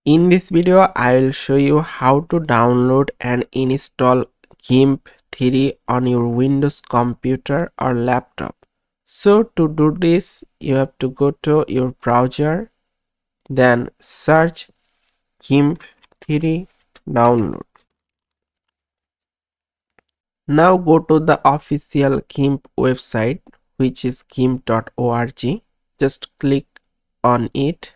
In this video, I will show you how to download and install GIMP 3 on your Windows computer or laptop. So to do this, you have to go to your browser, then search GIMP 3 download. Now go to the official GIMP website, which is gimp.org. Just click on it.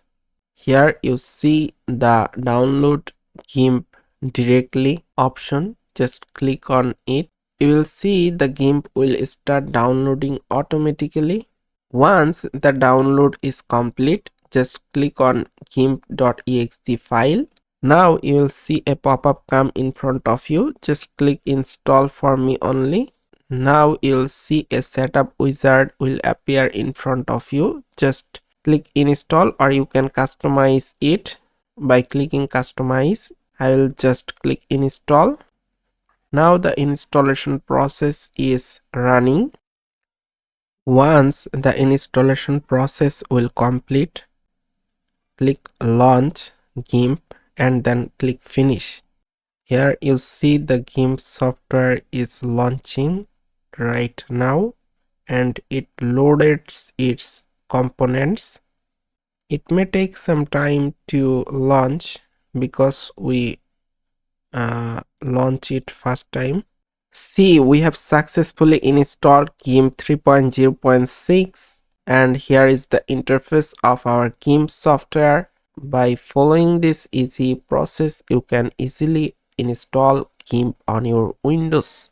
Here you see the download GIMP directly option. Just click on it. You will see the GIMP will start downloading automatically. Once the download is complete, just click on gimp.exe file. Now you will see a pop-up come in front of you. Just click install for me only. Now you will see a setup wizard will appear in front of you. Just click install, or you can customize it by clicking customize. I will just click install. Now the installation process is running. Once the installation process will complete, click launch GIMP and then click finish. Here you see the GIMP software is launching right now and it loaded its components. It may take some time to launch because we launch it first time. See, we have successfully installed GIMP 3.0.6 and here is the interface of our GIMP software. By following this easy process, you can easily install GIMP on your Windows.